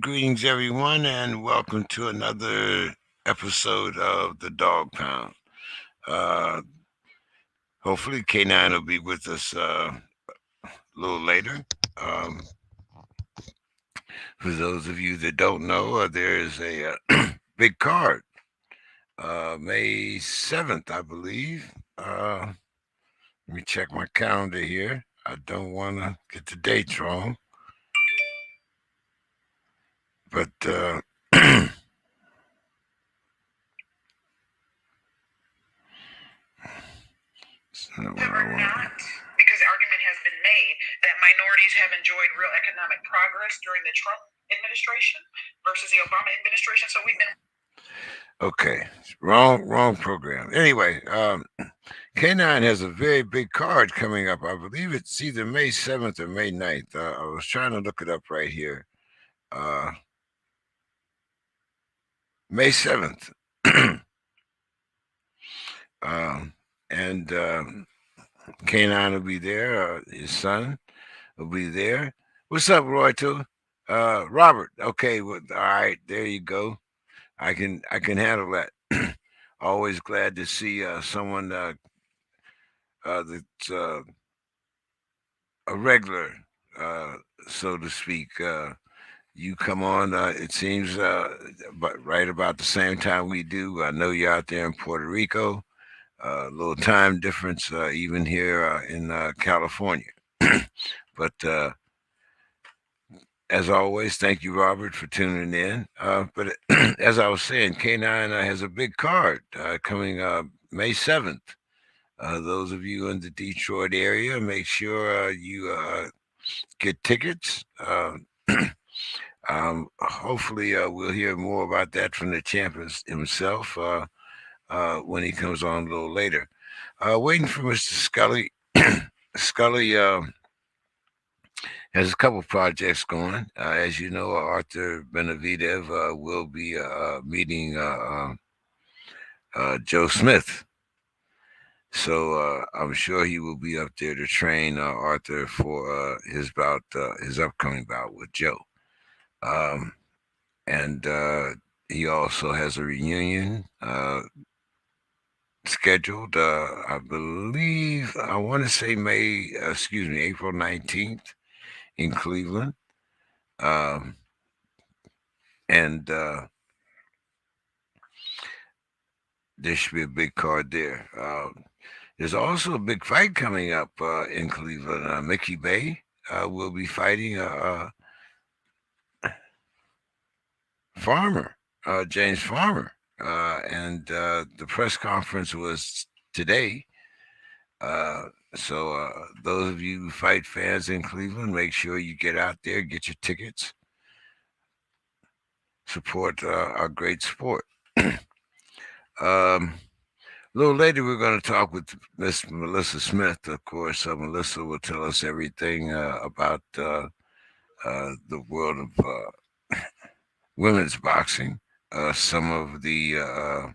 greetings, everyone, and welcome to another episode of the Dog Pound. Uh, Hopefully, K9 will be with us a little later. Um, for those of you that don't know, there is a big card, May 7th, I believe. Let me check my calendar here. I don't want to get the dates wrong, but it's not what I want. Because the argument has been made that minorities have enjoyed real economic progress during the Trump administration versus the Obama administration. So we've been Okay, wrong program. Anyway, K9 has a very big card coming up. I believe it's either May 7th or May 9th. I was trying to look it up right here. Uh, May 7th. And K9 will be there. His son will be there. What's up, Roy? Too? Robert. Okay. Well, all right. There you go. I can handle that. Always glad to see someone that's a regular, uh, so to speak. You come on, it seems, but right about the same time we do. I know you're out there in Puerto Rico. A little time difference, even here in California. But as always, thank you, Robert, for tuning in. But as I was saying, K9 has a big card coming May 7th. Those of you in the Detroit area, make sure you get tickets. Hopefully, we'll hear more about that from the champ himself when he comes on a little later. Waiting for Mr. Scully. Scully has a couple projects going. As you know, Arthur Benavidev will be meeting Joe Smith. So I'm sure he will be up there to train Arthur for his upcoming bout with Joe. Um, and he also has a reunion scheduled. I believe I want to say April 19th in Cleveland. Um, and there should be a big card there. There's also a big fight coming up in Cleveland. Mickey Bay will be fighting Farmer, James Farmer. And the press conference was today. So those of you fight fans in Cleveland, make sure you get out there, get your tickets, support our great sport. A little later, we're going to talk with Miss Melissa Smith. Of course, Melissa will tell us everything about the world of women's boxing. Some of the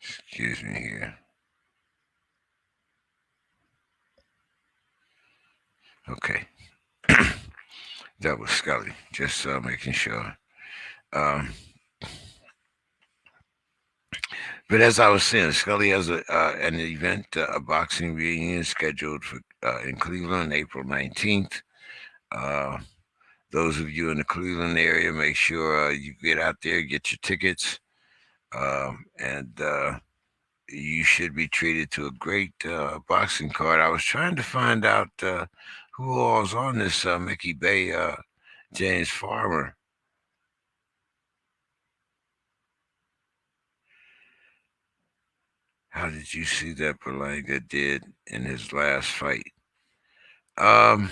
excuse me here. Okay, that was Scully. Just making sure. Um, but as I was saying, Scully has an event, a boxing reunion scheduled for in Cleveland, April 19th. Uh, those of you in the Cleveland area, make sure you get out there, get your tickets, and you should be treated to a great boxing card. I was trying to find out who all's on this Mickey Bay James Farmer. How did you see that Berlanga did in his last fight? Um,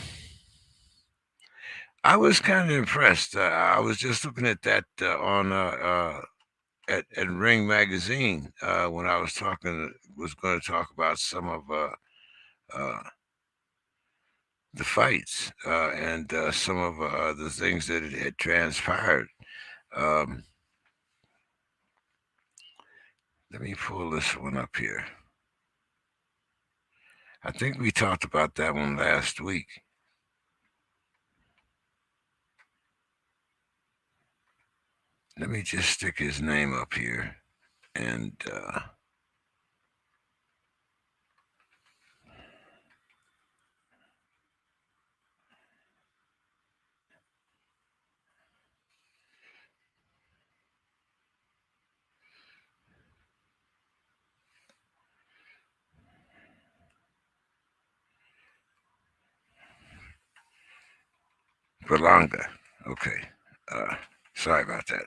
I was kind of impressed. I was just looking at that on at Ring Magazine when I was going to talk about some of uh, the fights and some of the things that had transpired. Um, Let me pull this one up here. I think we talked about that one last week. Let me just stick his name up here. And Berlanga. Okay. Uh, Sorry about that.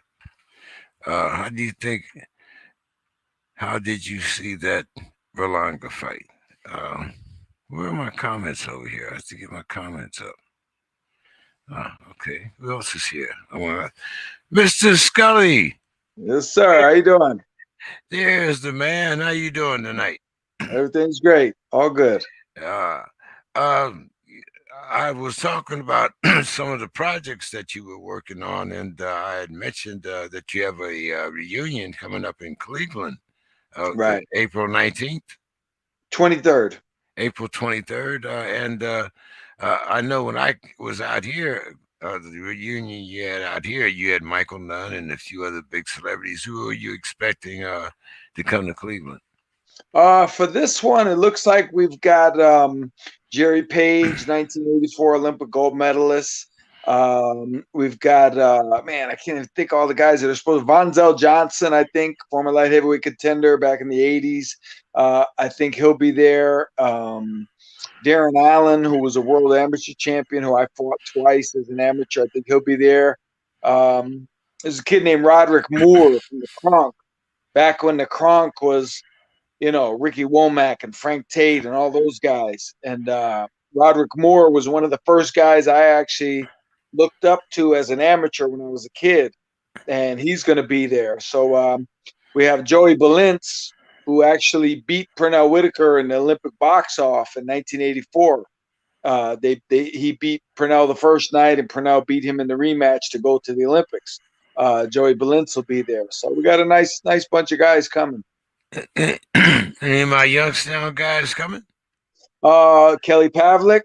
How do you think? How did you see that Berlanga fight? Uh, where are my comments over here? I have to get my comments up. Okay. Who else is here? I want Mr. Scully. Yes, sir. How you doing? There's the man. How you doing tonight? Everything's great. All good. Uh, um, I was talking about some of the projects that you were working on, and I had mentioned that you have a reunion coming up in Cleveland, Right. April 19th, 23rd. April 23rd. I know when I was out here, the reunion you had out here, you had Michael Nunn and a few other big celebrities. Who are you expecting to come to Cleveland? For this one, it looks like we've got Jerry Page, 1984 Olympic gold medalist. We've got man, I can't even think all the guys that are supposed. Vonzell Johnson, I think, former light heavyweight contender back in the '80s. I think he'll be there. Darren Allen, who was a world amateur champion, who I fought twice as an amateur, I think he'll be there. There's a kid named Roderick Moore from the Kronk, back when the Kronk was, Ricky Womack and Frank Tate and all those guys. And Roderick Moore was one of the first guys I actually looked up to as an amateur when I was a kid, and he's going to be there. So we have Joey Balintz, who actually beat Pernell Whitaker in the Olympic box off in 1984. He beat Pernell the first night, and Pernell beat him in the rematch to go to the Olympics. Joey Balintz will be there, so we got a nice bunch of guys coming. Any of my Youngstown guys coming? Kelly Pavlik.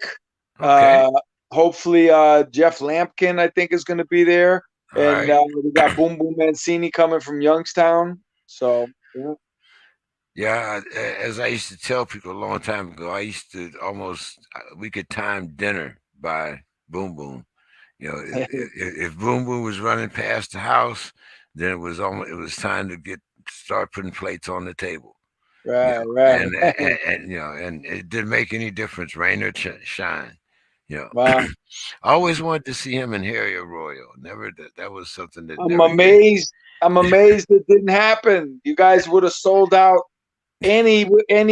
Okay. Hopefully, Jeff Lampkin, I think, is going to be there, and Right. we got Boom Boom Mancini coming from Youngstown. So yeah. Yeah, as I used to tell people a long time ago, I used to almost we could time dinner by Boom Boom. You know, if Boom Boom was running past the house, then it was time to start putting plates on the table. Right. And and it didn't make any difference, rain or shine. Wow. I always wanted to see him in Harry Arroyo. Never that was something that I'm never amazed. I'm amazed it didn't happen. You guys would have sold out any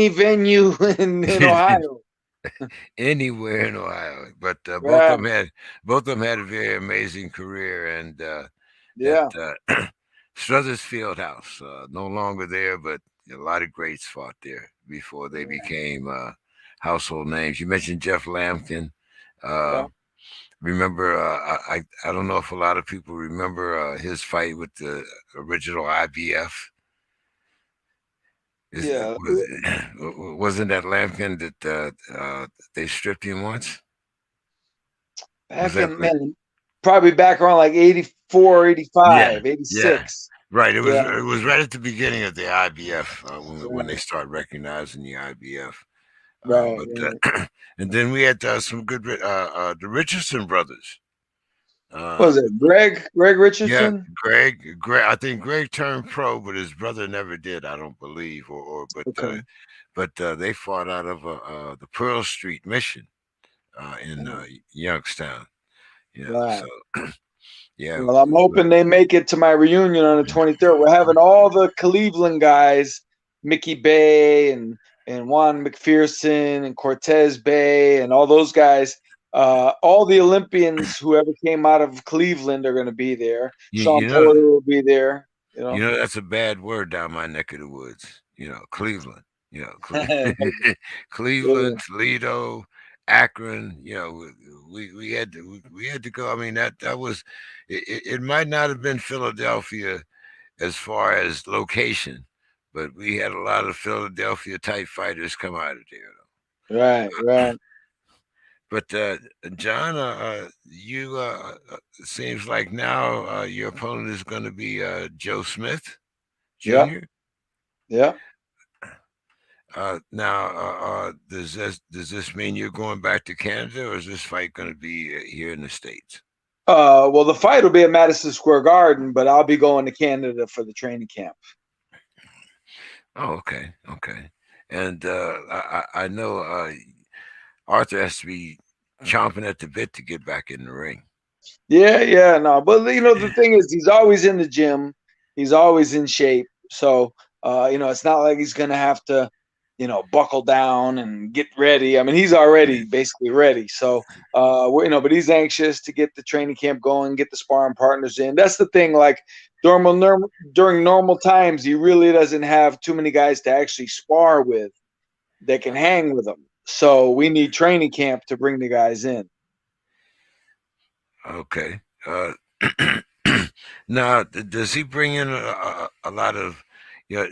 venue in Ohio. Anywhere in Ohio. But Yeah. both of them had a very amazing career, and Yeah. Struthers Field House no longer there, but a lot of greats fought there before they became household names. You mentioned Jeff Lampkin. Uh, Yeah. Remember, I don't know if a lot of people remember his fight with the original IBF. Is, Yeah. wasn't that Lampkin that they stripped him once? Was Back that in, man, probably back around like 84, yeah, 85, yeah, 86. right. Yeah. It was right at the beginning of the IBF when they Right. start recognizing the IBF. Right. But and then we had some good the Richardson brothers. What was Uh, it Greg yeah, Richardson? Greg. I think Greg turned pro, but his brother never did. I don't believe, Okay. but they fought out of the Pearl Street Mission in Oh, Youngstown. Yeah, right. so yeah, Well, I'm hoping they make it to my reunion on the 23rd. We're having all the Cleveland guys, Mickey Bay and Juan McPherson and Cortez Bay and all those guys. All the Olympians who ever came out of Cleveland are going to be there. you, Sean you know Porter will be there. that's a bad word down my neck of the woods. Cleveland. Yeah. Cleveland, Toledo, Akron. We had to go. I mean that was it might not have been Philadelphia as far as location, but we had a lot of Philadelphia type fighters come out of there. Right, right. But John, you it seems like now your opponent is going to be Joe Smith Yeah, Jr. yeah. Now, does this mean you're going back to Canada, or is this fight going to be here in the States? Well, the fight will be at Madison Square Garden, but I'll be going to Canada for the training camp. Oh, okay, okay. And I know Arthur has to be chomping at the bit to get back in the ring. Yeah, yeah, no. But the thing is, he's always in the gym. He's always in shape. So, it's not like he's gonna have to, buckle down and get ready. I mean, he's already basically ready. So, but he's anxious to get the training camp going, get the sparring partners in. That's the thing. Like during normal times, he really doesn't have too many guys to actually spar with that can hang with him. So we need training camp to bring the guys in. Okay. Now, does he bring in a lot of, you know,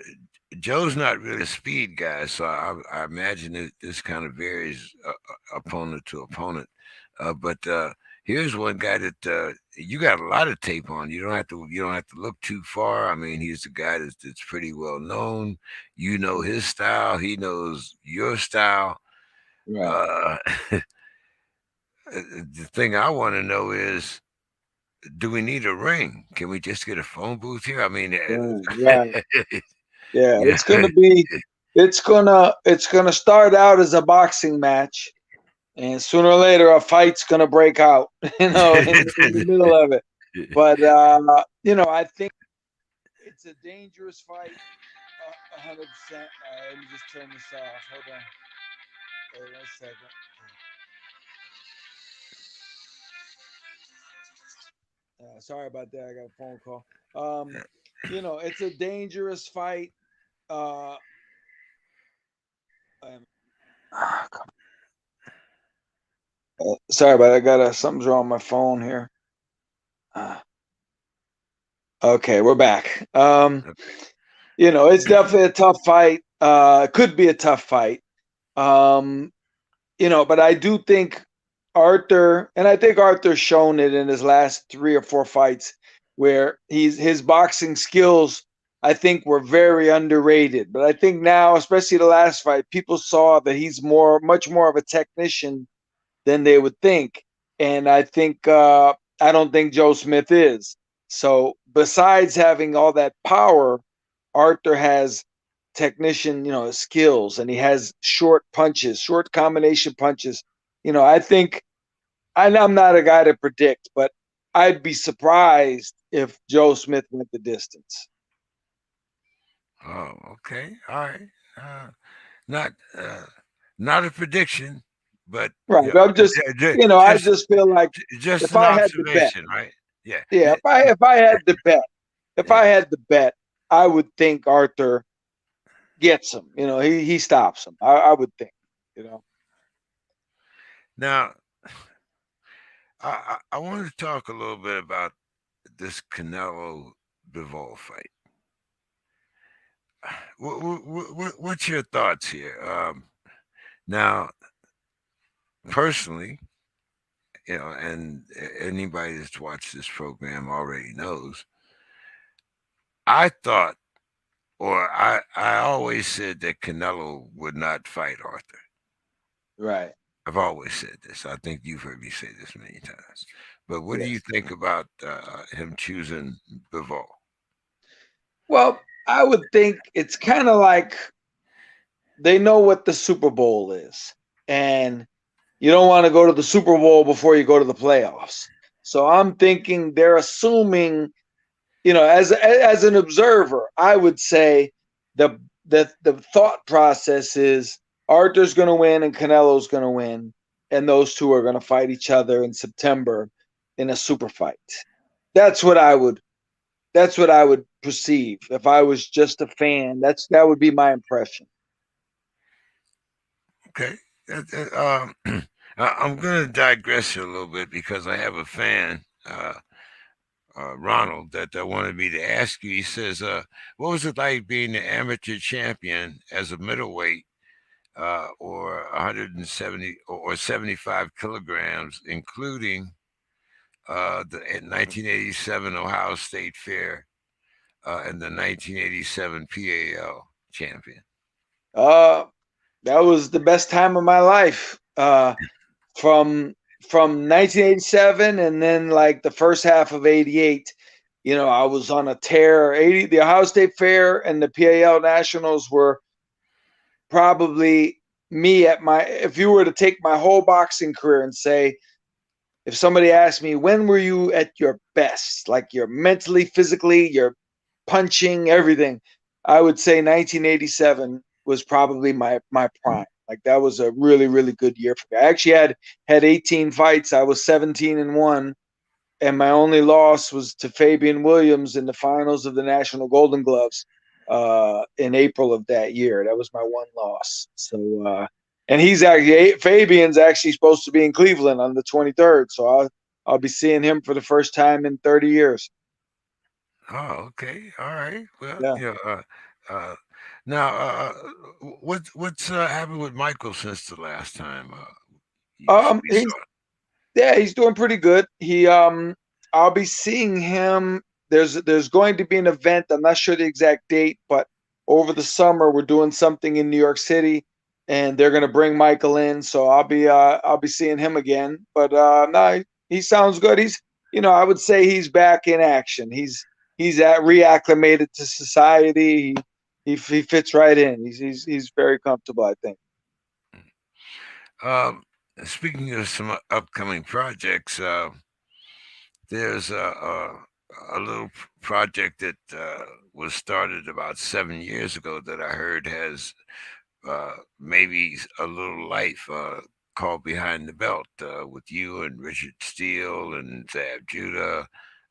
Joe's not really a speed guy, so I imagine this kind of varies opponent to opponent. But here's one guy that you got a lot of tape on. You don't have to look too far. I mean, he's a guy that's pretty well known. You know his style. He knows your style. Right. Uh, the thing I want to know is, do we need a ring? Can we just get a phone booth here? I mean, Right. Right. Yeah, yeah, it's gonna start out as a boxing match, and sooner or later a fight's gonna break out, in the middle of it. But I think it's a dangerous fight, 100%. Let me just turn this off. Hold on. Wait 1 second. Sorry about that. I got a phone call. It's a dangerous fight. Uh, sorry about it. I got something's wrong with my phone here. Okay, we're back. It's definitely a tough fight. Could be a tough fight. Um, but I do think Arthur's shown it in his last 3 or 4 fights where his boxing skills, I think, were very underrated. But I think now, especially the last fight, people saw that he's much more of a technician than they would think. And I don't think Joe Smith is. So besides having all that power, Arthur has technician, skills, and he has short punches, short combination punches. I think I'm not a guy to predict, but I'd be surprised if Joe Smith went the distance. Oh, okay, all right. Uh, not uh, not a prediction, but Right. you know, But I'm just, I just just feel like just if an I had to bet, observation, right? Yeah. yeah, if I had to bet, I would think Arthur gets him. He stops him. I would think. You know. Now, I want to talk a little bit about this Canelo Bivol fight. What's your thoughts here? Now, personally, and anybody that's watched this program already knows, I thought, or I always said that Canelo would not fight Arthur. Right. I've always said this. I think you've heard me say this many times. But what do you Yes. think about him choosing Bivol? Well, I would think it's kind of like they know what the Super Bowl is, and you don't want to go to the Super Bowl before you go to the playoffs. So I'm thinking they're assuming, as an observer, I would say the thought process is Arthur's going to win and Canelo's going to win, and those two are going to fight each other in September in a super fight. That's what I would. That's what I would perceive if I was just a fan. That would be my impression. Okay. I'm going to digress here a little bit because I have a fan, Ronald, that wanted me to ask you. He says, "What was it like being the amateur champion as a middleweight or 170 or 75 kilograms, including the 1987 Ohio State Fair and the 1987 PAL champion. That was the best time of my life. From 1987 and then like the first half of 88, I was on a tear. The Ohio State Fair and the PAL Nationals were probably me at my, if you were to take my whole boxing career and say, if somebody asked me, when were you at your best? Like you're mentally, physically, you're punching, everything. I would say 1987 was probably my prime. Like that was a really, really good year for me. I actually had 18 fights. I was 17-1, and my only loss was to Fabian Williams in the finals of the National Golden Gloves in April of that year. That was my one loss. So, and Fabian's actually supposed to be in Cleveland on the 23rd. So I'll be seeing him for the first time in 30 years. Oh, okay, all right. Well, Yeah. uh, now, what's happened with Michael since the last time we saw it? He's doing pretty good. I'll be seeing him. There's going to be an event. I'm not sure the exact date, but over the summer we're doing something in New York City, and they're going to bring Michael in. So I'll be seeing him again. But no, he sounds good. I would say he's back in action. He's reacclimated to society. He fits right in. He's very comfortable, I think. Um, Speaking of some upcoming projects, there's a little project that was started about 7 years ago that I heard has maybe a little life, called Behind the Belt, with you and Richard Steele and Zab Judah.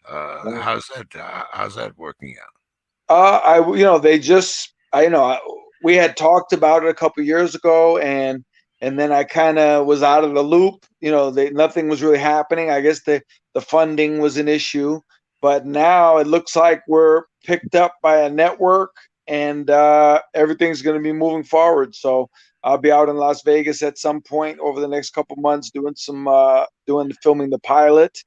How's that working out? They just, we had talked about it a couple years ago, and then I kind of was out of the loop. Nothing was really happening. I guess the funding was an issue, but now it looks like we're picked up by a network, and everything's going to be moving forward. So I'll be out in Las Vegas at some point over the next couple months doing filming the pilot,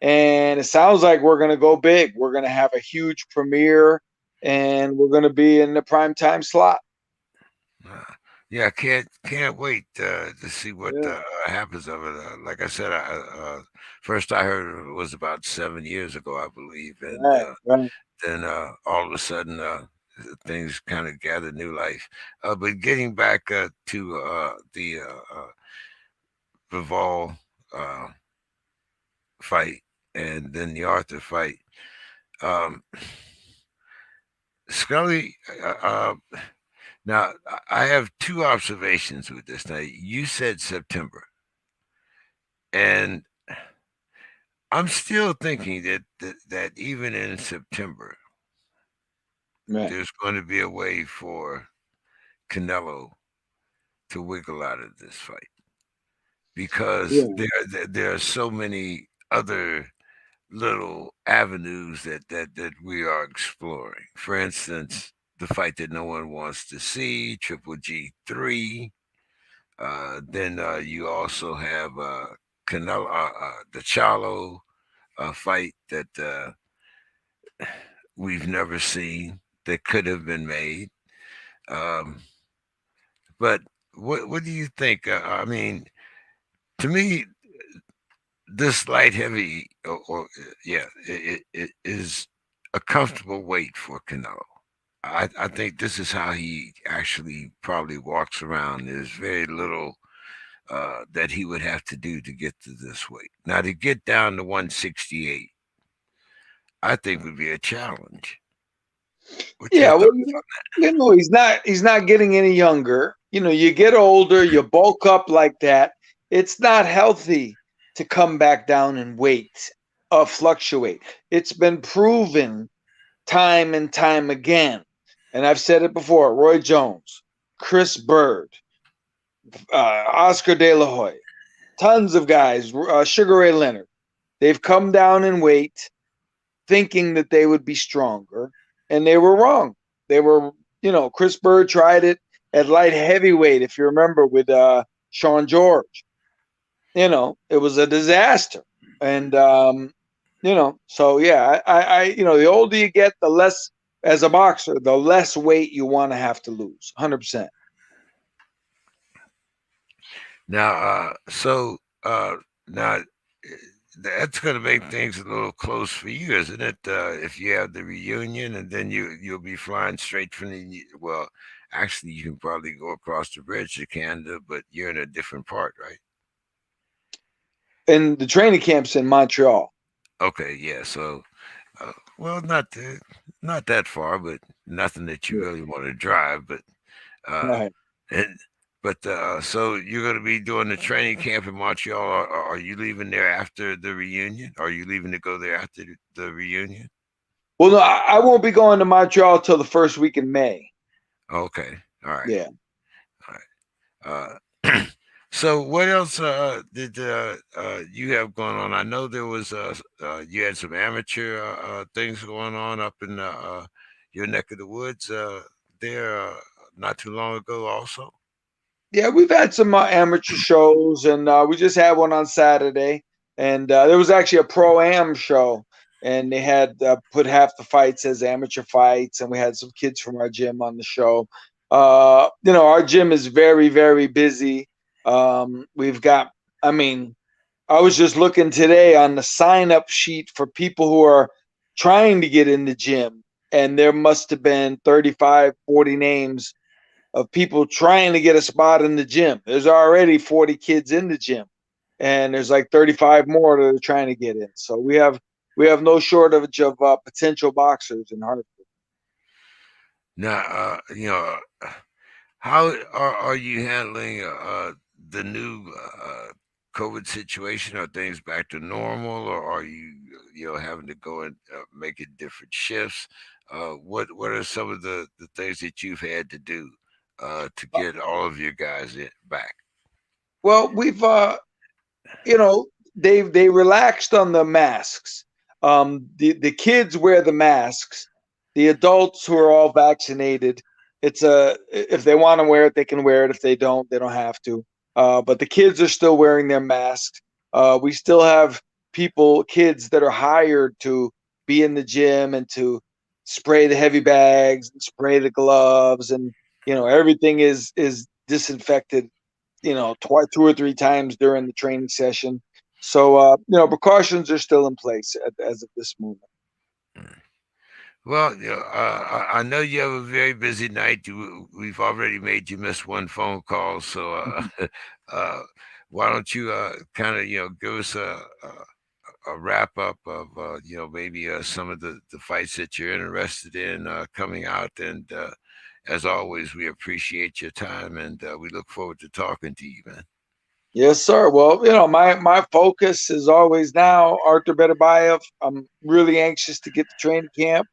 and it sounds like we're going to go big. We're going to have a huge premiere, and we're going to be in the prime time slot. Yeah, can't wait to see what Yeah. happens of it. Like I said, first I heard it was about 7 years ago, I believe, and Right. then all of a sudden things kind of gathered new life. But getting back to the Bivol uh, fight and then the Arthur fight, um, Scully. Now, I have two observations with this. Now, you said September, and I'm still thinking that even in September, Right. there's going to be a way for Canelo to wiggle out of this fight because Yeah. there are so many other little avenues that we are exploring. For instance, the fight that no one wants to see, Triple G3. Then you also have Canelo, the Charlo fight that we've never seen that could have been made. Um, but what do you think? I mean, to me, this light heavy yeah, it is a comfortable weight for Canelo. I think this is how he actually probably walks around. There's very little that he would have to do to get to this weight. Now, to get down to 168, I think would be a challenge. What's your Yeah, well, thoughts on he's not getting any younger. You get older, you bulk up like that. It's not healthy to come back down in weight, fluctuate. It's been proven time and time again. And I've said it before, Roy Jones, Chris Bird, Oscar De La Hoya, tons of guys, Sugar Ray Leonard. They've come down in weight thinking that they would be stronger, and they were wrong. They were, Chris Bird tried it. at light heavyweight, if you remember, with Sean George. It was a disaster. And so yeah, I the older you get, the less, as a boxer, the less weight you want to have to lose. 100%. Now, now that's going to make things a little close for you, isn't it? If you have the reunion, and then you'll be flying straight from well, actually, you can probably go across the bridge to Canada, but you're in a different part, right? And the training camp's in Montreal. Okay, yeah. So, well, not that far, but nothing that you Yeah. really want to drive. But uh, Right. and so you're going to be doing the training camp in Montreal. Are you leaving there after the reunion? Are you leaving to go there after the reunion? Well, no, I won't be going to Montreal till the first week in May. Okay, all right, Yeah. all right. So what else did you have going on? I know there was you had some amateur things going on up in your neck of the woods there not too long ago, also. Yeah, we've had some amateur shows, and we just had one on Saturday. And there was actually a pro-am show, and they had put half the fights as amateur fights, and we had some kids from our gym on the show. Our gym is very, very busy. We've got, I mean, I was just looking today on the sign-up sheet for people who are trying to get in the gym, and there must have been 35, 40 names of people trying to get a spot in the gym. There's already 40 kids in the gym, and there's like 35 more that are trying to get in. So we have no shortage of potential boxers in Hartford. Now, how are you handling the new COVID situation? Are things back to normal, or are you having to go and make it different shifts? What are some of the things that you've had to do to get all of your guys back? Well, we've they relaxed on the masks. The kids wear the masks. The adults who are all vaccinated, it's a if they want to wear it, they can wear it. If they don't have to. But the kids are still wearing their masks. We still have kids that are hired to be in the gym and to spray the heavy bags and spray the gloves, and everything is disinfected, two or three times during the training session. So, precautions are still in place as of this moment. Well, I know you have a very busy night. We've already made you miss one phone call, so uh, why don't you kind of give us a wrap up of maybe some of the fights that you're interested in coming out, and as always, we appreciate your time, and we look forward to talking to you, man. Yes, sir. Well, my focus is always now Arthur Betabayev. I'm really anxious to get to training camp.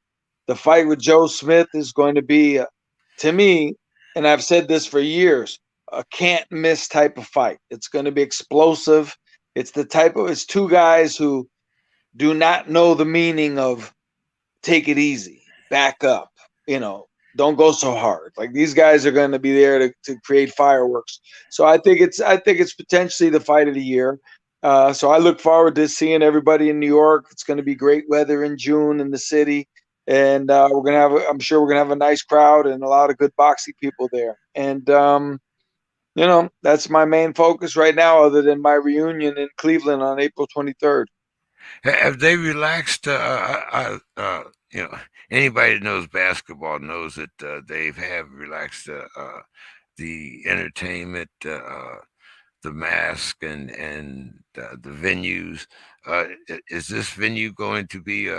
The fight with Joe Smith is going to be, to me, and I've said this for years, a can't miss type of fight. It's going to be explosive. It's two guys who do not know the meaning of take it easy, back up, don't go so hard. Like, these guys are going to be there to create fireworks. So I think it's potentially the fight of the year. So I look forward to seeing everybody in New York. It's going to be great weather in June in the city, and I'm sure we're gonna have a nice crowd and a lot of good boxing people there. And that's my main focus right now, other than my reunion in Cleveland on April 23rd. Have they relaxed? You know, anybody that knows basketball knows that they have relaxed the entertainment, the mask, and the venues. Is this venue going to be?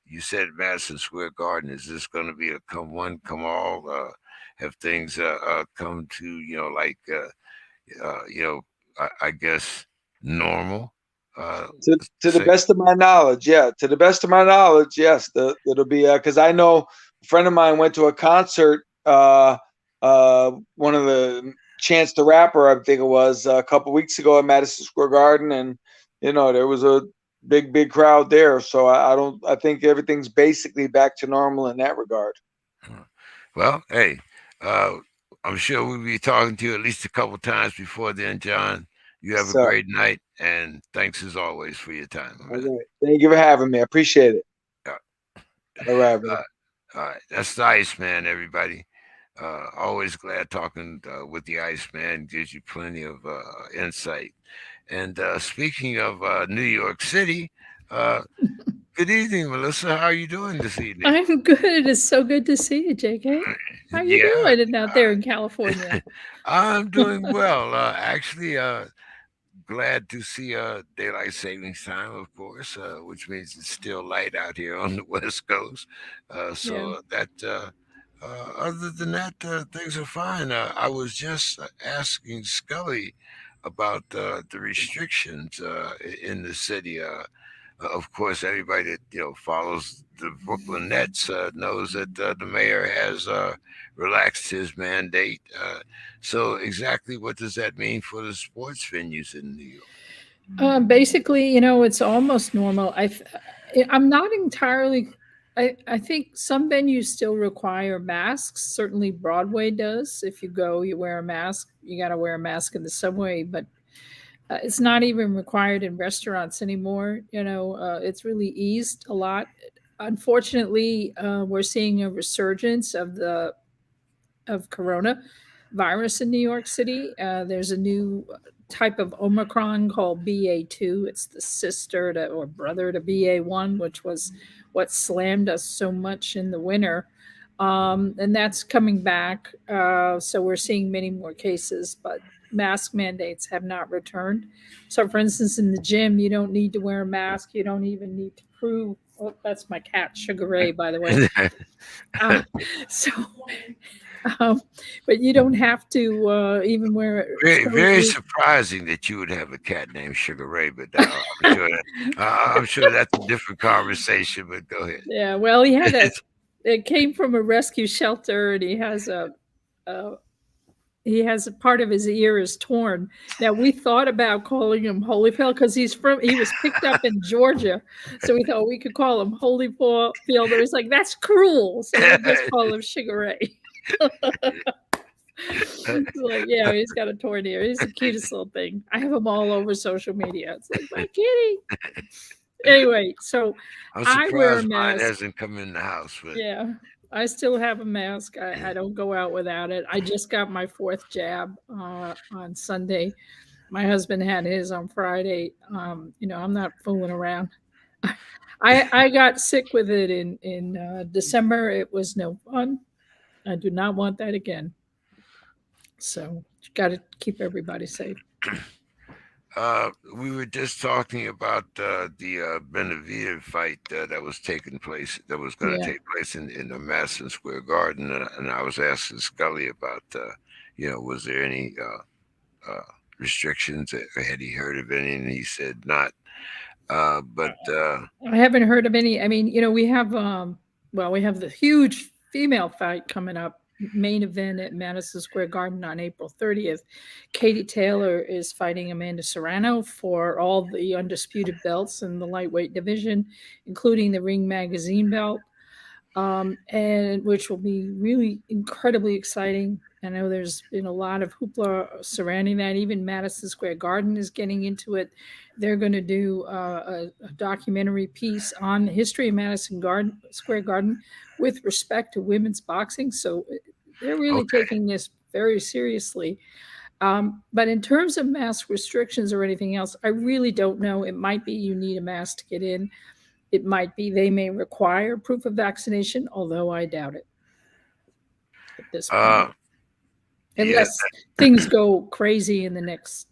You said Madison Square Garden. Is this going to be a come one, come all? Have things come to like I guess normal? To the Say. best of my knowledge, yeah. To the best of my knowledge, yes. It'll be because I know a friend of mine went to a concert. One of the Chance the Rapper, I think it was, a couple weeks ago at Madison Square Garden, and there was a big crowd there. So I don't. I think everything's basically back to normal in that regard. Huh. Well, hey, uh, I'm sure we'll be talking to you at least a couple times before then, John. You have a So, great night, and thanks as always for your time, all man. right. Thank you for having me. I appreciate it. Yeah. All right, brother. All right, that's the Iceman, everybody. Always glad talking with the Iceman. Gives you plenty of insight. And speaking of New York City, uh, good evening, Melissa. How are you doing this evening? I'm good. It is so good to see you, JK. How you Yeah, doing out there in California? I'm doing well. Actually, glad to see daylight savings time, of course, which means it's still light out here on the West Coast. Yeah. So that. Other than that, things are fine. I was just asking Scully about the restrictions in the city. Of course, everybody that follows the Brooklyn Nets knows that the mayor has relaxed his mandate. So, exactly what does that mean for the sports venues in New York? Basically, it's almost normal. I'm not entirely. I think some venues still require masks. Certainly, Broadway does. If you go, you wear a mask. You got to wear a mask in the subway, but it's not even required in restaurants anymore. It's really eased a lot. Unfortunately, we're seeing a resurgence of corona virus in New York City. There's a new type of Omicron called BA2. It's the sister to, or brother to BA1, which was what slammed us so much in the winter. And that's coming back. So we're seeing many more cases, but mask mandates have not returned. So, for instance, in the gym, you don't need to wear a mask. You don't even need to prove. Oh, that's my cat, Sugar Ray, by the way. Uh, so um, but you don't have to even wear it. Very, So very surprising that you would have a cat named Sugar Ray, but I'm sure that's a different conversation. But go ahead. yeah, well, he had a. It came from a rescue shelter, and a he has a part of his ear is torn. Now we thought about calling him Holyfield because he was picked up in Georgia, so we thought we could call him Holyfield. Or he's like, that's cruel, so we'll just call him Sugar Ray. It's like, yeah, he's got a torn ear. He's the cutest little thing. I have him all over social media. It's like my kitty. Anyway, so I'm I wear a surprised mine mask. hasn't come in the house. But Yeah, I still have a mask. I don't go out without it. I just got my fourth jab on Sunday. My husband had his on Friday. I'm not fooling around. I got sick with it in December. It was no fun. I do not want that again. So got to keep everybody safe. we were just talking about the Benavides fight that was taking place, that was going to Yeah. take place in the Madison Square Garden, and I was asking Scully about, was there any restrictions? Had he heard of any? And he said not. But I haven't heard of any. I mean, we have the huge female fight coming up, main event at Madison Square Garden on April 30th. Katie Taylor is fighting Amanda Serrano for all the undisputed belts in the lightweight division, including the Ring Magazine belt, and which will be really incredibly exciting. I know there's been a lot of hoopla surrounding that. Even Madison Square Garden is getting into it. They're going to do a documentary piece on the history of Square Garden with respect to women's boxing. So they're really okay. taking this very seriously. But in terms of mask restrictions or anything else, I really don't know. It might be you need a mask to get in. It might be they may require proof of vaccination, although I doubt it at this point. Yeah. Unless things go crazy in the next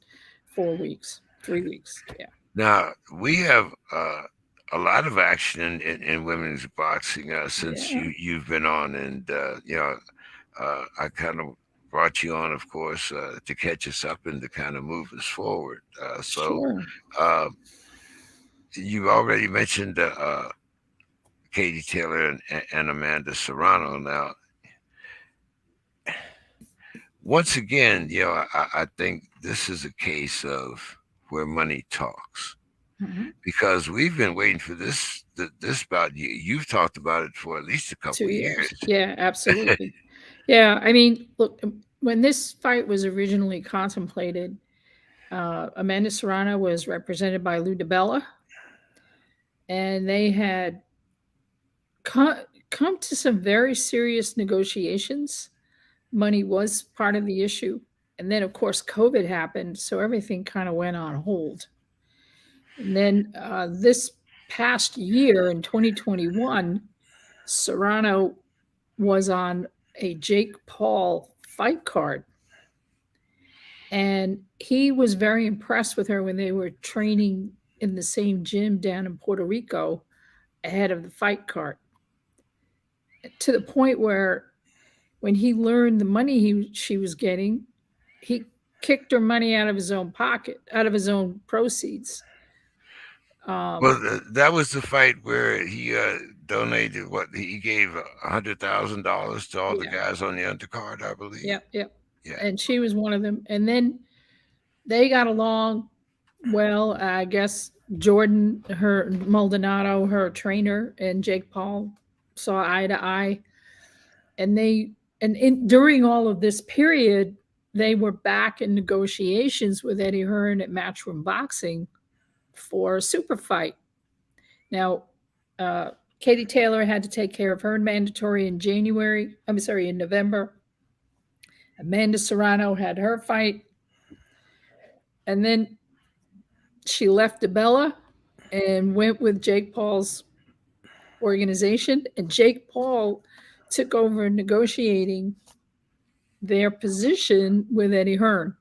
4 weeks, 3 weeks. Yeah. Now we have a lot of action in women's boxing since Yeah. you've been on, and I kind of brought you on, of course, to catch us up and to kind of move us forward. Sure. Uh, you already mentioned Katie Taylor and Amanda Serrano. Now, once again, I think this is a case of where money talks, Mhm. because we've been waiting for this bout. You've talked about it for at least a couple 2 of years. years. Yeah, absolutely. Yeah, I mean, look, when this fight was originally contemplated, Amanda Serrano was represented by Lou DiBella, and they had come to some very serious negotiations. Money was part of the issue. And then, of course, COVID happened, so everything kind of went on hold. And then this past year in 2021, Serrano was on a Jake Paul fight card. And he was very impressed with her when they were training in the same gym down in Puerto Rico ahead of the fight card, to the point where when he learned the money she was getting, he kicked her money out of his own pocket, out of his own proceeds. Well, that was the fight where he donated what he gave $100,000 to all the guys on the undercard, I believe. Yeah. And she was one of them. And then they got along well. I guess Jordan, her Maldonado, her trainer, and Jake Paul saw eye to eye. And during all of this period, they were back in negotiations with Eddie Hearn at Matchroom Boxing for a super fight. Now, Katie Taylor had to take care of her mandatory in November. Amanda Serrano had her fight. And then she left DiBella and went with Jake Paul's organization. And Jake Paul took over negotiating their position with Eddie Hearn.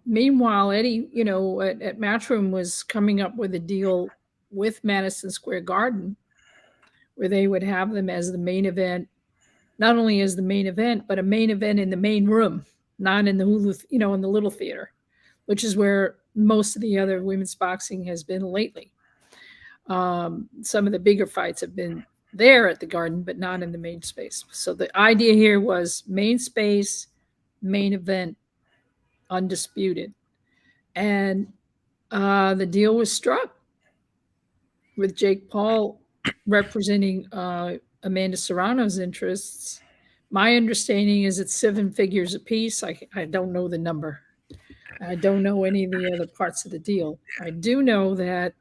Meanwhile, Eddie, at Matchroom was coming up with a deal with Madison Square Garden where they would have them as the main event, not only as the main event, but a main event in the main room, not in the in the little theater, which is where most of the other women's boxing has been lately. Some of the bigger fights have been there at the Garden, but not in the main space. So the idea here was main space, main event, undisputed. And the deal was struck with Jake Paul representing Amanda Serrano's interests. My understanding is it's 7 figures apiece. I don't know the number. I don't know any of the other parts of the deal. I do know that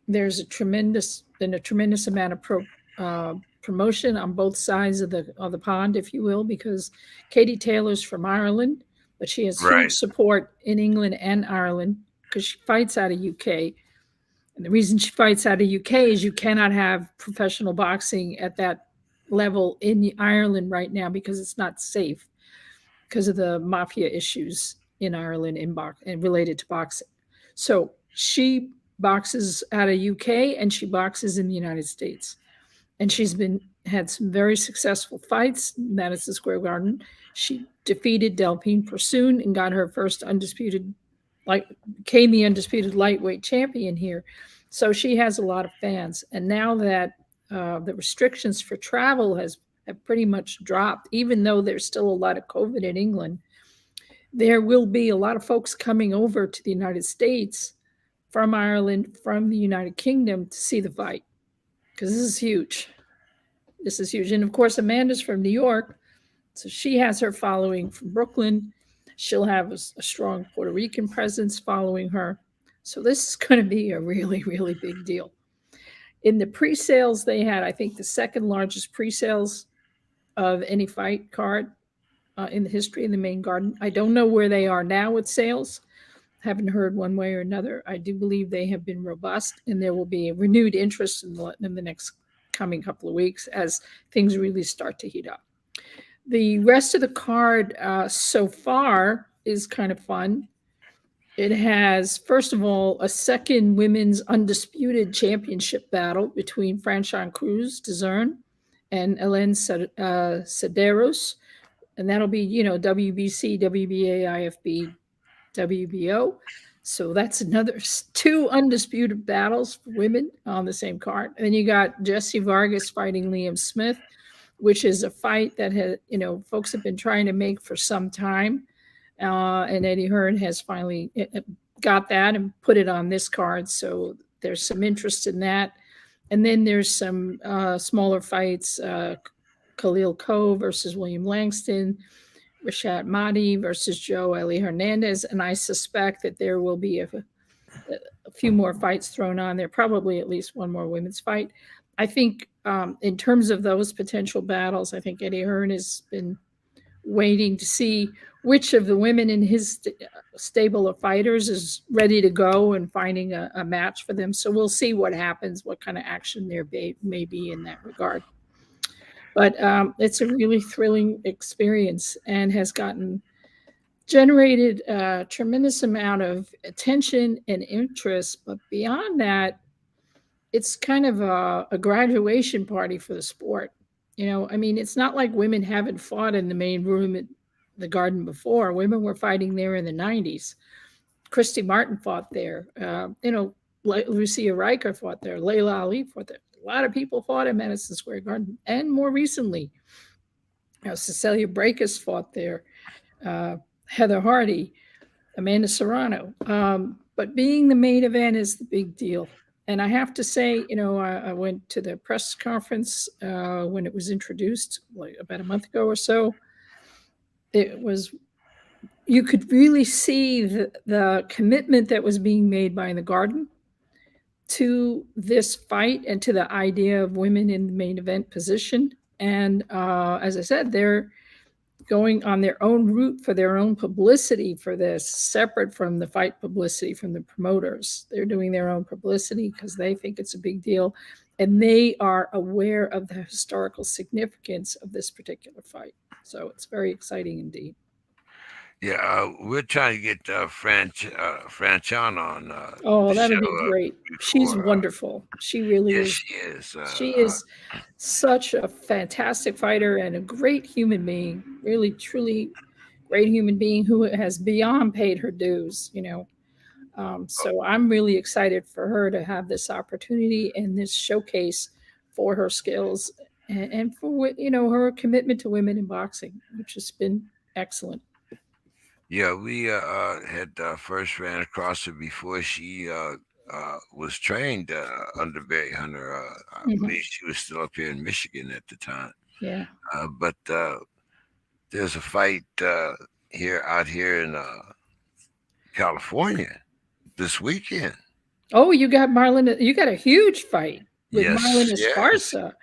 there's been a tremendous amount of promotion on both sides of the pond, if you will, because Katie Taylor's from Ireland, but she has huge support in England and Ireland because she fights out of UK. And the reason she fights out of UK is you cannot have professional boxing at that level in Ireland right now because it's not safe because of the mafia issues in Ireland and related to boxing. So she boxes out of UK and she boxes in the United States. And she's had some very successful fights in Madison Square Garden. She defeated Delphine Persoon and got her first became the undisputed lightweight champion here. So she has a lot of fans. And now that the restrictions for travel have pretty much dropped, even though there's still a lot of COVID in England, there will be a lot of folks coming over to the United States from Ireland, from the United Kingdom to see the fight. Because this is huge. This is huge. And of course, Amanda's from New York. So she has her following from Brooklyn. She'll have a strong Puerto Rican presence following her. So this is going to be a really, really big deal. In the pre-sales, they had, I think, the second largest pre-sales of any fight card in the history of the main Garden. I don't know where they are now with sales. Haven't heard one way or another. I do believe they have been robust, and there will be a renewed interest in the next coming couple of weeks as things really start to heat up. The rest of the card so far is kind of fun. It has, first of all, a second women's undisputed championship battle between Franchon Cruz Dezern and Hélène Cederos. And that'll be, WBC, WBA, IFB, WBO. So that's another 2 undisputed battles for women on the same card. And then you got Jesse Vargas fighting Liam Smith, which is a fight that folks have been trying to make for some time. And Eddie Hearn has finally got that and put it on this card. So there's some interest in that. And then there's some smaller fights. Khalil Coe versus William Langston, Rashad Mahdi versus Joe Eli Hernandez, and I suspect that there will be a few more fights thrown on there, probably at least one more women's fight. I think in terms of those potential battles, I think Eddie Hearn has been waiting to see which of the women in his stable of fighters is ready to go and finding a match for them. So we'll see what happens, what kind of action there may be in that regard. But it's a really thrilling experience and has generated a tremendous amount of attention and interest. But beyond that, it's kind of a graduation party for the sport. I mean, it's not like women haven't fought in the main room at the Garden before. Women were fighting there in the 90s. Christy Martin fought there. Lucia Riker fought there. Layla Ali fought there. A lot of people fought in Madison Square Garden. And more recently, Cecilia Brækhus fought there. Heather Hardy, Amanda Serrano. But being the main event is the big deal. And I have to say, I went to the press conference when it was introduced, like about a month ago or so. You could really see the commitment that was being made by the Garden to this fight and to the idea of women in the main event position. And as I said, they're going on their own route for their own publicity for this, separate from the fight publicity from the promoters. They're doing their own publicity because they think it's a big deal. And they are aware of the historical significance of this particular fight. So it's very exciting indeed. Yeah, we're trying to get Franchon on. That'd be great. She's wonderful. She really is. She is. She is such a fantastic fighter and a great human being. Really, truly great human being who has beyond paid her dues. So I'm really excited for her to have this opportunity and this showcase for her skills and for her commitment to women in boxing, which has been excellent. Yeah, we had first ran across her before she was trained under Barry Hunter. I believe she was still up here in Michigan at the time. Yeah. But there's a fight out here in California this weekend. Oh, you got Marlon. You got a huge fight with Marlon Esparza.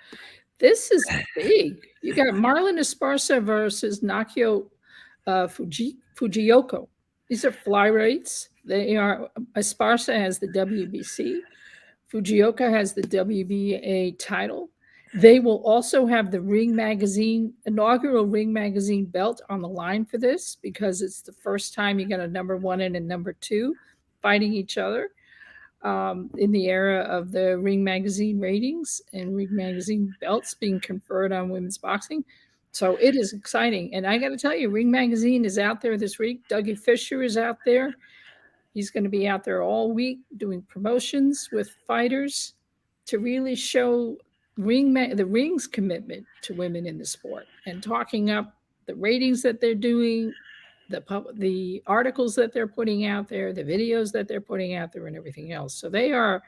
This is big. You got Marlon Esparza versus Nakio Fujioka. These are flyweights. Esparza has the WBC. Fujioka has the WBA title. They will also have the inaugural Ring Magazine belt on the line for this because it's the first time you got a number 1 and a number 2 fighting each other in the era of the Ring Magazine ratings and Ring Magazine belts being conferred on women's boxing. So it is exciting. And I got to tell you, Ring Magazine is out there this week. Dougie Fisher is out there. He's going to be out there all week doing promotions with fighters to really show the Ring's commitment to women in the sport and talking up the ratings that they're doing, the articles that they're putting out there, the videos that they're putting out there, and everything else. So they are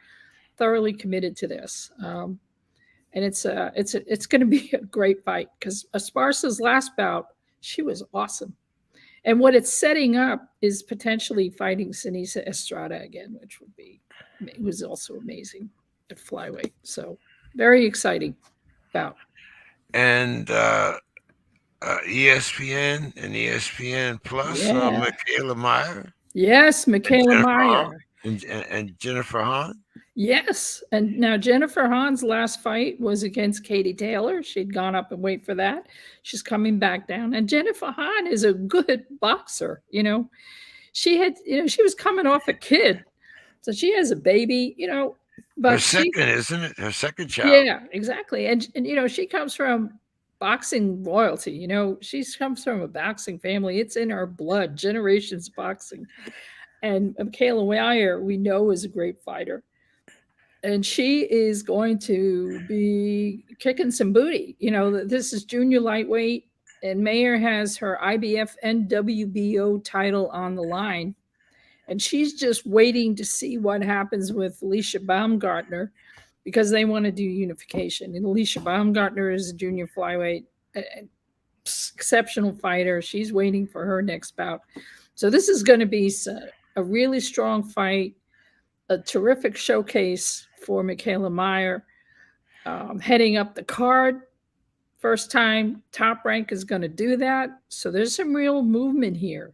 thoroughly committed to this. And it's going to be a great fight because Esparza's last bout, she was awesome. And what it's setting up is potentially fighting Sinisa Estrada again, which was also amazing at flyweight. So very exciting bout. And ESPN and ESPN Plus, Michaela Meyer. Yes, Michaela Meyer. And Jennifer Hahn. Yes. And now Jennifer Hahn's last fight was against Katie Taylor. She'd gone up and wait for that. She's coming back down. And Jennifer Hahn is a good boxer. She was coming off a kid. So she has a baby, but her second, isn't it? Her second child. Yeah, exactly. And she comes from boxing royalty. She comes from a boxing family. It's in her blood, generations of boxing. And Michaela Meyer, we know, is a great fighter. And she is going to be kicking some booty. This is junior lightweight, and Meyer has her IBF and WBO title on the line. And she's just waiting to see what happens with Alicia Baumgartner because they want to do unification. And Alicia Baumgartner is a junior flyweight. exceptional fighter. She's waiting for her next bout. So this is going to be a really strong fight, a terrific showcase for Michaela Meyer, heading up the card. First time Top Rank is going to do that. So there's some real movement here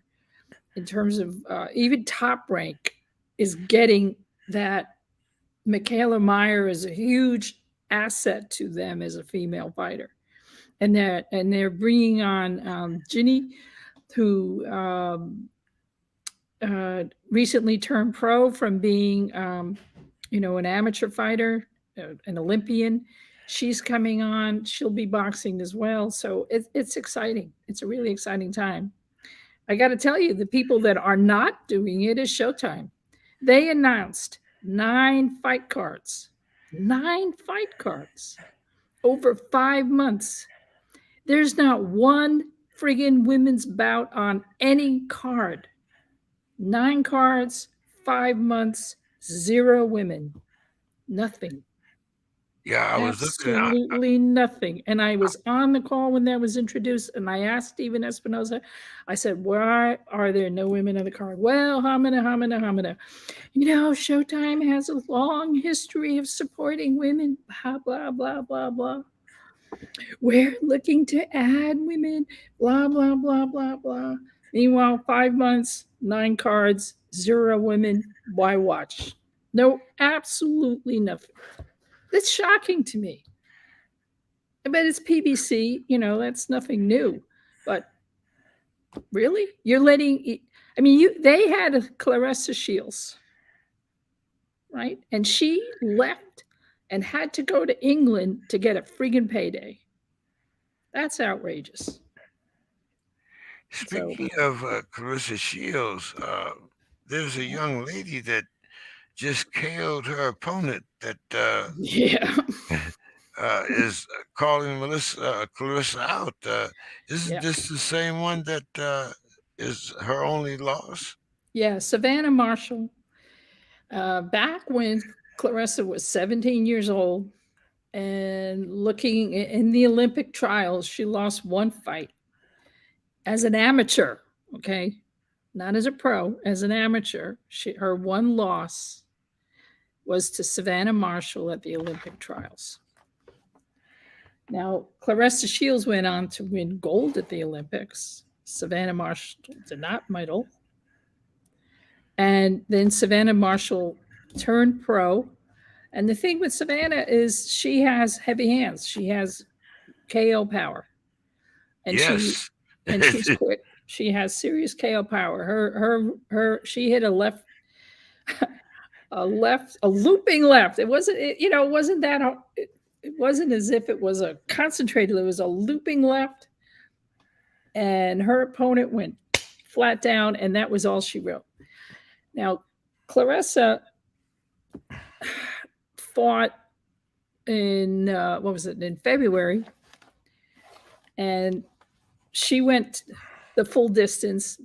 in terms of even Top Rank is getting that Michaela Meyer is a huge asset to them as a female fighter. And they're bringing on Ginny, who recently turned pro from being, an amateur fighter, an Olympian. She's coming on. She'll be boxing as well. So it's exciting. It's a really exciting time. I got to tell you, the people that are not doing it is Showtime. They announced 9 fight cards. 9 fight cards over 5 months. There's not one friggin' women's bout on any card. 9 cards, 5 months, 0 women. Nothing. Yeah, I was looking. Absolutely nothing. And I was on the call when that was introduced, and I asked Steven Espinoza, I said, why are there no women on the card? Well, hamina. Showtime has a long history of supporting women, blah, blah, blah, blah, blah. We're looking to add women, blah, blah, blah, blah, blah. Meanwhile, 5 months, 9 cards, 0 women. Why watch? No, absolutely nothing. That's shocking to me. But it's PBC, that's nothing new. But really? You're letting, they had a Claressa Shields, right? And she left and had to go to England to get a friggin' payday. That's outrageous. Speaking of Claressa Shields, there's a young lady that just KO'd her opponent that is calling Claressa out. Isn't this the same one that is her only loss? Yeah, Savannah Marshall. Back when Claressa was 17 years old and looking in the Olympic trials, she lost 1 fight as an amateur, okay? Not as a pro, as an amateur. Her 1 loss was to Savannah Marshall at the Olympic trials. Now, Claressa Shields went on to win gold at the Olympics. Savannah Marshall did not medal. And then Savannah Marshall turned pro. And the thing with Savannah is she has heavy hands. She has KO power. And yes. She's quick. She has serious KO power. She hit a looping left. It wasn't, it wasn't that, it wasn't as if it was a concentrated, it was a looping left. And her opponent went flat down, and that was all she wrote. Now, Claressa fought in, in February, and she went the full distance,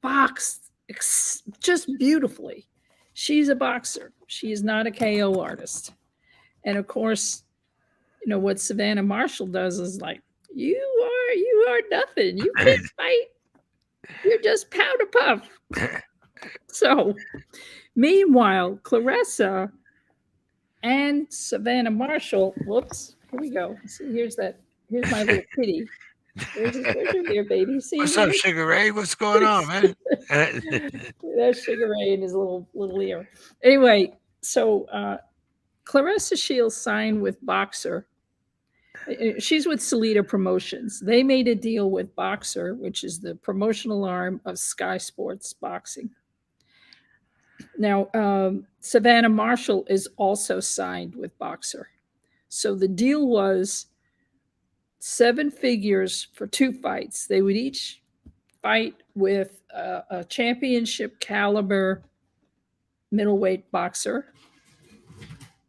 boxed just beautifully. She's a boxer. She is not a KO artist. And of course, what Savannah Marshall does is like, you are nothing. You can't fight. You're just powder puff. So, meanwhile, Claressa and Savannah Marshall, whoops, here we go. See, here's my little kitty. There's your ear, baby. See, what's up, Sugar Ray? What's going on, man? There's Sugar Ray in his little ear. Anyway, so Claressa Shields signed with Boxer. She's with Salida Promotions. They made a deal with Boxer, which is the promotional arm of Sky Sports Boxing. Now, Savannah Marshall is also signed with Boxer. So the deal was 7 figures for 2 fights. They would each fight with a championship caliber middleweight boxer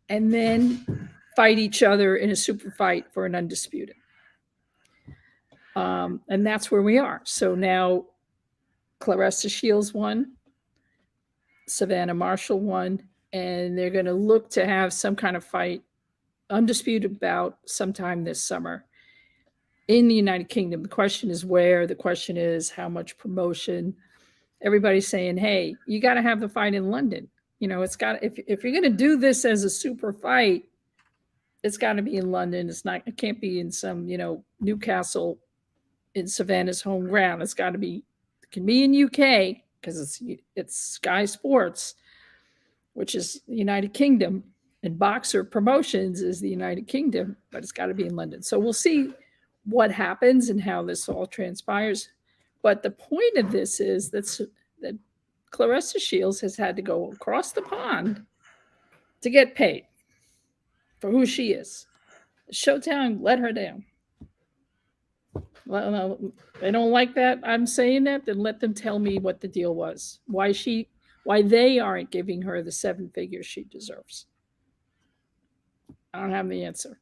and then fight each other in a super fight for an undisputed. And that's where we are. So now Claressa Shields won, Savannah Marshall won, and they're going to look to have some kind of fight, undisputed bout sometime this summer. in the United Kingdom. The question is where. The question is how much promotion. Everybody's saying, "Hey, you got to have the fight in London." It's got if you're going to do this as a super fight, it's got to be in London. It can't be in some Newcastle in Savannah's home ground. It can be in UK because it's Sky Sports, which is the United Kingdom, and Boxer Promotions is the United Kingdom, but it's got to be in London. So we'll see what happens and how this all transpires. But the point of this is that Claressa Shields has had to go across the pond to get paid for who she is. Showtime let her down. Well, they don't like that I'm saying that, then let them tell me what the deal was. Why they aren't giving her the 7 figures she deserves. I don't have the answer.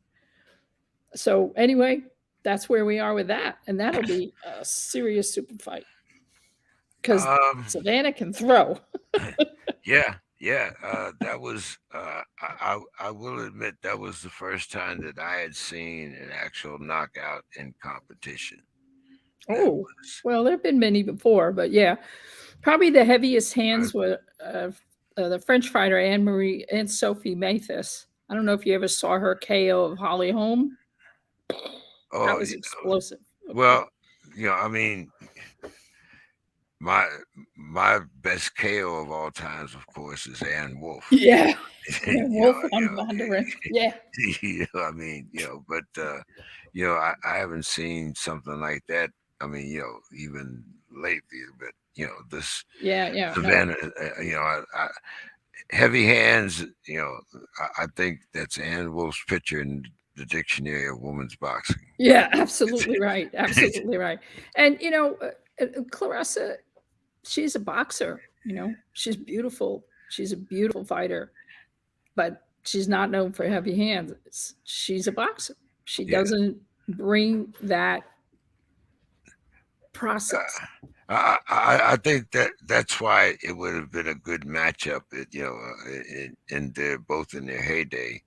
So anyway, that's where we are with that, and that'll be a serious super fight because Savannah can throw. Yeah, that was. I will admit that was the first time that I had seen an actual knockout in competition. Oh, well, there have been many before, but yeah, probably the heaviest hands were the French fighter Anne Sophie Mathis. I don't know if you ever saw her KO of Holly Holm. Oh, that was explosive. Well, I mean, my best KO of all times, of course, is Ann Wolf. Yeah, Wolf on Bondurant. Yeah. I mean, but I haven't seen something like that. I mean, even lately, but this Savannah, heavy hands. I think that's Ann Wolf's picture in the Dictionary of Women's Boxing. Yeah, absolutely right. Absolutely right. And Claressa, she's a boxer. She's beautiful. She's a beautiful fighter, but she's not known for heavy hands. She's a boxer. She doesn't bring that process. I think that's why it would have been a good matchup. In their both in their heyday,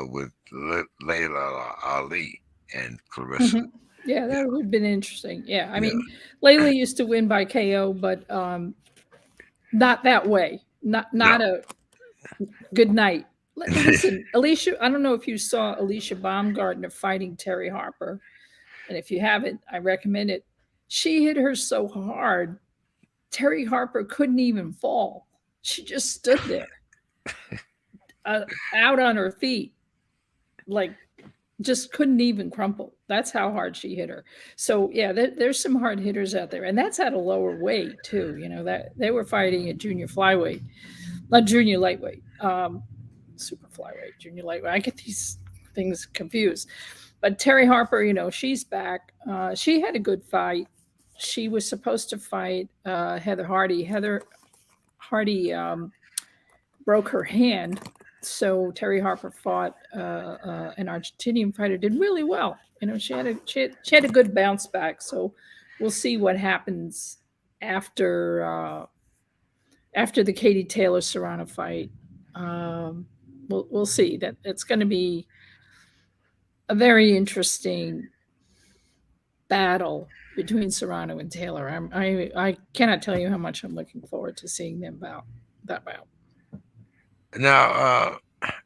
with Layla Ali and Claressa. Mm-hmm. Yeah, that would have been interesting. Yeah, I mean, Layla used to win by KO, but not that way. Not a good night. Listen, Alicia, I don't know if you saw Alicia Baumgartner fighting Terry Harper, and if you haven't, I recommend it. She hit her so hard, Terry Harper couldn't even fall. She just stood there, out on her feet, like just couldn't even crumple. That's how hard she hit her. So yeah, there's some hard hitters out there, and that's at a lower weight too. That they were fighting at junior flyweight, not junior lightweight, super flyweight, junior lightweight. I get these things confused. But Terry Harper, she's back. She had a good fight. She was supposed to fight Heather Hardy. Heather Hardy broke her hand. So Terry Harper fought an Argentinian fighter, did really well. She had a good bounce back. So we'll see what happens after the Katie Taylor Serrano fight. We'll see. That it's going to be a very interesting battle between Serrano and Taylor. I cannot tell you how much I'm looking forward to seeing them that bout. Now,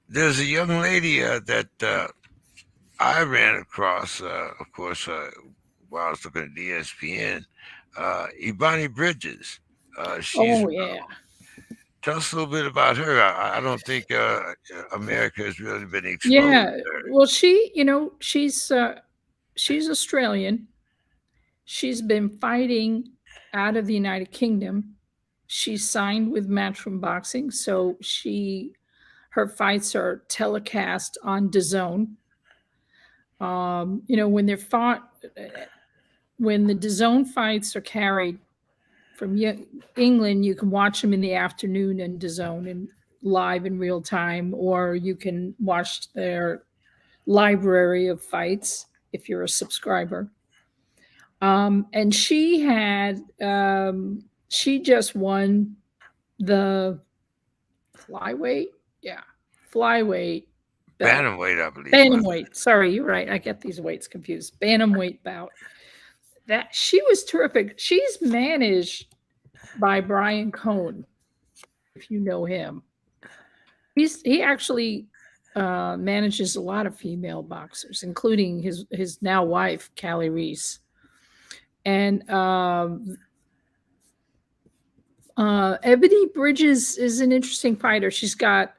there's a young lady that I ran across, of course, while I was looking at ESPN, Ibani Bridges. Oh, yeah. Tell us a little bit about her. I don't think America has really been exposed. Yeah, well, she's Australian. She's been fighting out of the United Kingdom. She's signed with Matchroom Boxing, so her fights are telecast on DAZN. When the DAZN fights are carried from England, you can watch them in the afternoon in DAZN and live in real time, or you can watch their library of fights if you're a subscriber. And she just won the flyweight belt. Bantamweight, I believe. Bantamweight. Sorry, you're right. I get these weights confused. Bantamweight bout. That she was terrific. She's managed by Brian Cohn, if you know him. He actually manages a lot of female boxers, including his now wife, Callie Reese. And Ibani Bridges is an interesting fighter. She's not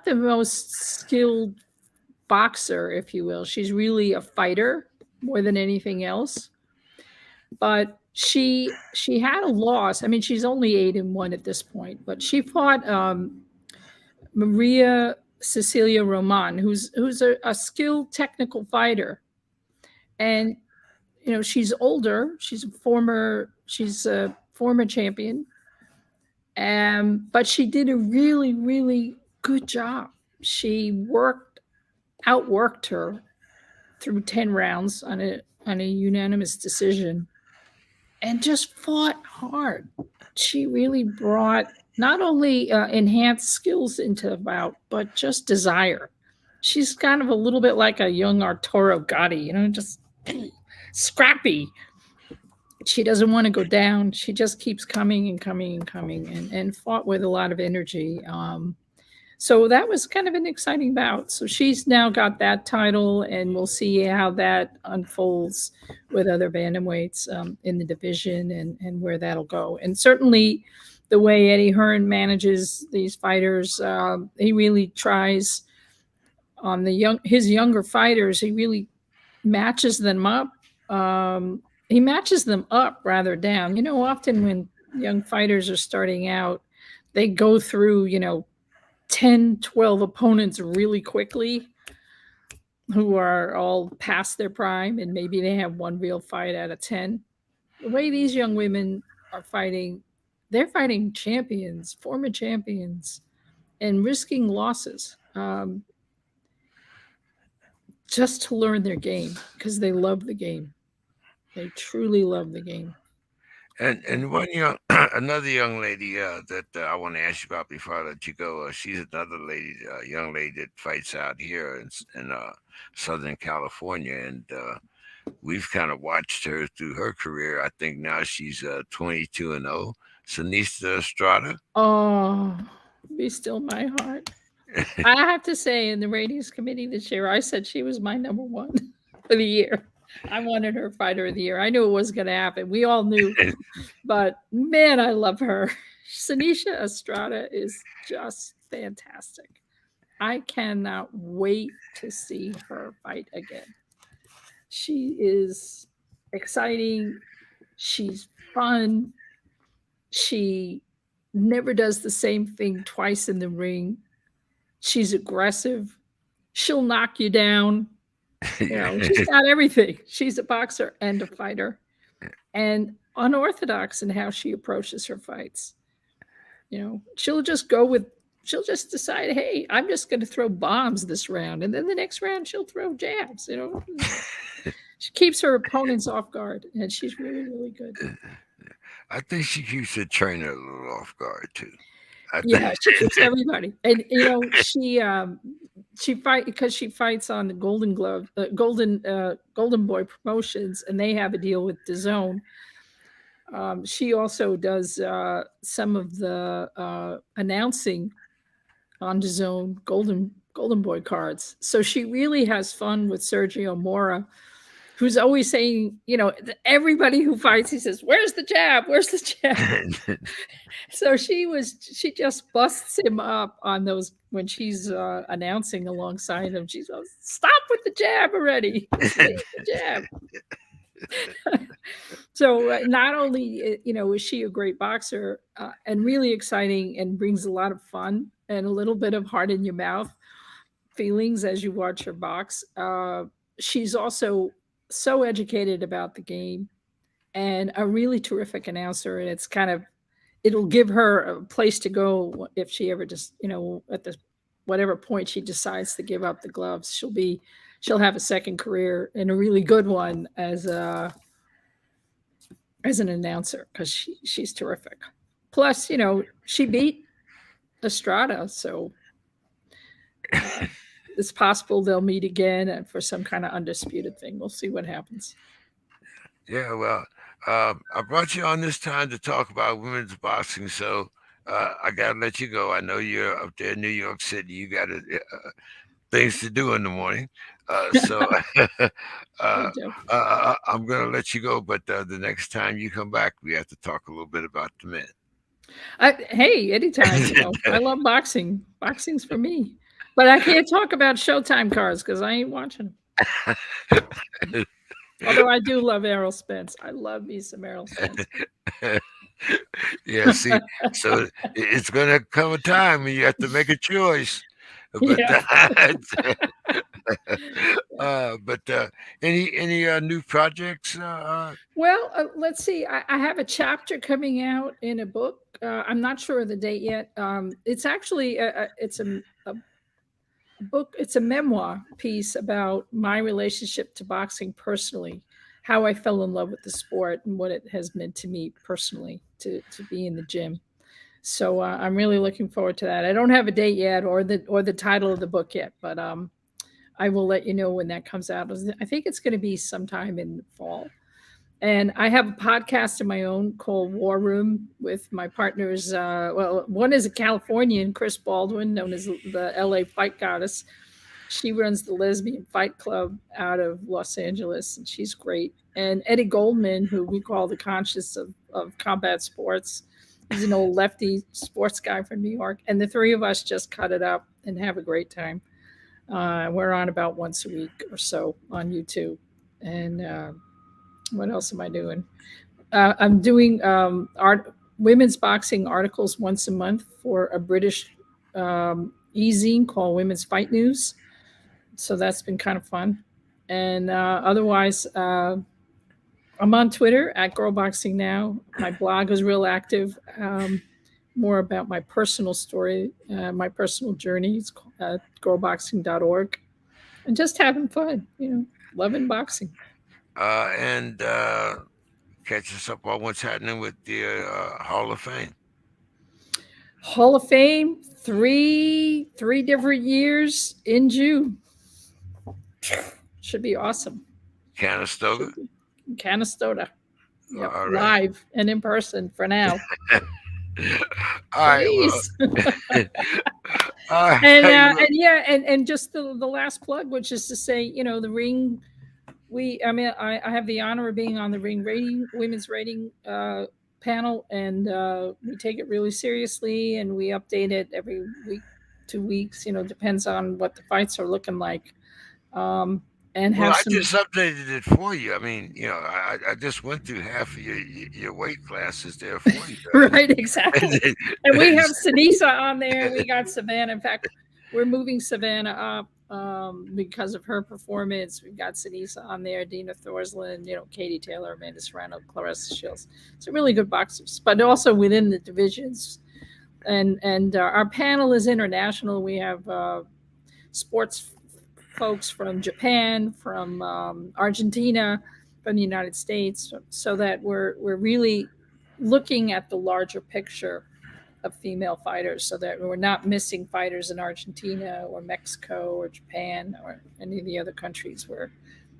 the most skilled boxer, if you will. She's really a fighter more than anything else. But she had a loss. I mean, she's only 8-1 at this point, but she fought Maria Cecilia Roman, who's a skilled technical fighter. And she's older. She's a former champion. But she did a really, really good job. She outworked her through 10 rounds on a unanimous decision, and just fought hard. She really brought not only enhanced skills into the bout, but just desire. She's kind of a little bit like a young Arturo Gatti, just scrappy. She doesn't want to go down. She just keeps coming and coming and coming, and fought with a lot of energy. So that was kind of an exciting bout. So she's now got that title, and we'll see how that unfolds with other bantamweights in the division, and where that'll go. And certainly the way Eddie Hearn manages these fighters, he really tries on his younger fighters. He really matches them up. He matches them up rather down. Often when young fighters are starting out, they go through, 10, 12 opponents really quickly who are all past their prime, and maybe they have one real fight out of 10. The way these young women are fighting, they're fighting champions, former champions, and risking losses just to learn their game, because they love the game. They truly love the game. And another young lady that I want to ask you about before I let you go. She's another lady, young lady that fights out here in Southern California, and we've kind of watched her through her career. I think now she's 22-0. Sinisa Estrada. Oh, be still my heart. I have to say, in the ratings committee this year, I said she was my number one for the year. I wanted her fighter of the year. I knew it was going to happen. We all knew. But, man, I love her. Sinisa Estrada is just fantastic. I cannot wait to see her fight again. She is exciting. She's fun. She never does the same thing twice in the ring. She's aggressive. She'll knock you down. She's got everything. She's a boxer and a fighter, and unorthodox in how she approaches her fights. She'll just decide, hey, I'm just going to throw bombs this round, and then the next round she'll throw jabs. She keeps her opponents off guard, and she's really, really good. I think she keeps the trainer a little off guard too. Yeah, she keeps everybody, and she fights on the Golden Glove, Golden Boy Promotions, and they have a deal with DAZN. She also does some of the announcing on DAZN Golden Boy cards. So she really has fun with Sergio Mora, who's always saying, everybody who fights, he says, "Where's the jab? Where's the jab?" So she just busts him up on those when she's announcing alongside him. She goes, "Stop with the jab already! The jab." So not only is she a great boxer and really exciting, and brings a lot of fun and a little bit of heart in your mouth feelings as you watch her box, she's also so educated about the game and a really terrific announcer. And it'll give her a place to go if she ever just, at the whatever point she decides to give up the gloves, she'll have a second career, and a really good one as an announcer, because she's terrific. Plus, she beat Estrada. So it's possible they'll meet again for some kind of undisputed thing. We'll see what happens. Yeah, well, I brought you on this time to talk about women's boxing, so I gotta let you go. I know you're up there in New York City. You got things to do in the morning, so Hey, uh, Joe. I'm gonna let you go. But the next time you come back, we have to talk a little bit about the men. Hey, anytime. I love boxing. Boxing's for me. But I can't talk about Showtime cars because I ain't watching them. Although I do love Errol Spence. I love me some Errol Spence. Yeah, see, so it's gonna come a time when you have to make a choice. But Yeah. any new projects? Well, let's see. I have a chapter coming out in a book. I'm not sure of the date yet. It's actually it's a book. It's a memoir piece about my relationship to boxing personally, how I fell in love with the sport, and what it has meant to me personally to be in the gym. So I'm really looking forward to that. I don't have a date yet, or the title of the book yet, but I will let you know when that comes out. I think it's going to be sometime in the fall. And I have a podcast of my own called War Room with my partners. Well, one is a Californian, Chris Baldwin, known as the LA Fight Goddess. She runs the Lesbian Fight Club out of Los Angeles, and she's great. And Eddie Goldman, who we call the conscience of combat sports, he's an old lefty sports guy from New York. And the three of us just cut it up and have a great time. We're on about once a week or so on YouTube. And what else am I doing? I'm doing women's boxing articles once a month for a British e-zine called Women's Fight News. So that's been kind of fun. And otherwise, I'm on Twitter at Girl Boxing Now. My blog is real active. More about my personal story, my personal journey. It's girlboxing.org. And just having fun, loving boxing. And catch us up on what's happening with the Hall of Fame. Hall of Fame, three different years in June. Should be awesome. Canastota. Canastota. Yep. All right. Live and in person for now. All right. Please. Well, and just the last plug, which is to say, the ring. I have the honor of being on the ring women's rating panel, and we take it really seriously, and we update it every week, 2 weeks. Depends on what the fights are looking like. And well, have I just updated it for you. I mean, I just went through half of your weight classes there for you. Right, exactly. And we have Sinisa on there. We got Savannah. In fact, we're moving Savannah up because of her performance. We've got Sinisa on there, Dina Thorsland, Katie Taylor, Amanda Serrano, Clarissa Shields. It's really good boxers, but also within the divisions. And our panel is international. We have sports folks from Japan, from Argentina, from the United States, so that we're really looking at the larger picture of female fighters, so that we're not missing fighters in Argentina or Mexico or Japan or any of the other countries where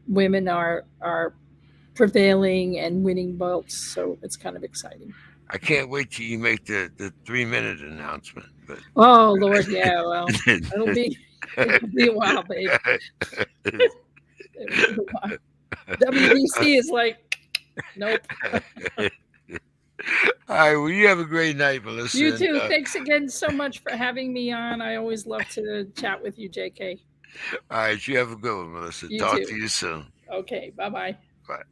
women are prevailing and winning belts. So it's kind of exciting. I can't wait till you make the 3-minute announcement. But oh Lord, yeah, well, it'll be a while, babe. WBC is like, nope. All right, well, you have a great night, Melissa. You too. Thanks again so much for having me on. I always love to chat with you, JK. All right, you have a good one, Melissa. Talk to you soon. Okay, bye-bye. Bye.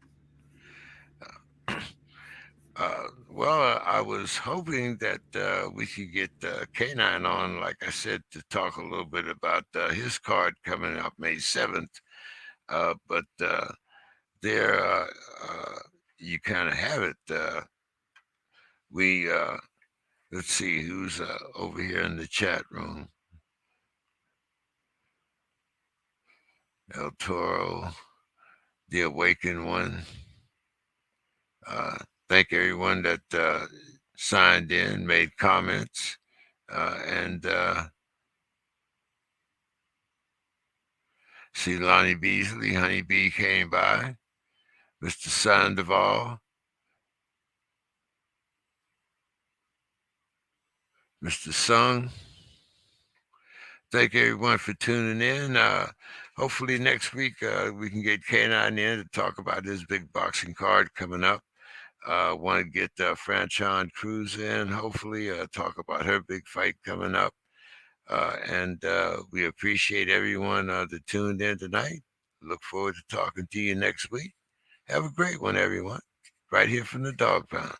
Well, I was hoping that we could get K9 on, like I said, to talk a little bit about his card coming up May 7th. But there, you kind of have it. Let's see who's over here in the chat room. El Toro, the Awakened One. Thank everyone that signed in, made comments. and see Lonnie Beasley, Honey Bee came by, Mr. Sandoval, Mr. Sung. Thank everyone for tuning in. Hopefully next week we can get K9 in to talk about this big boxing card coming up. Want to get Franchon Cruz in, hopefully talk about her big fight coming up. And we appreciate everyone that tuned in tonight. Look forward to talking to you next week. Have a great one, everyone. Right here from the Dog Pound.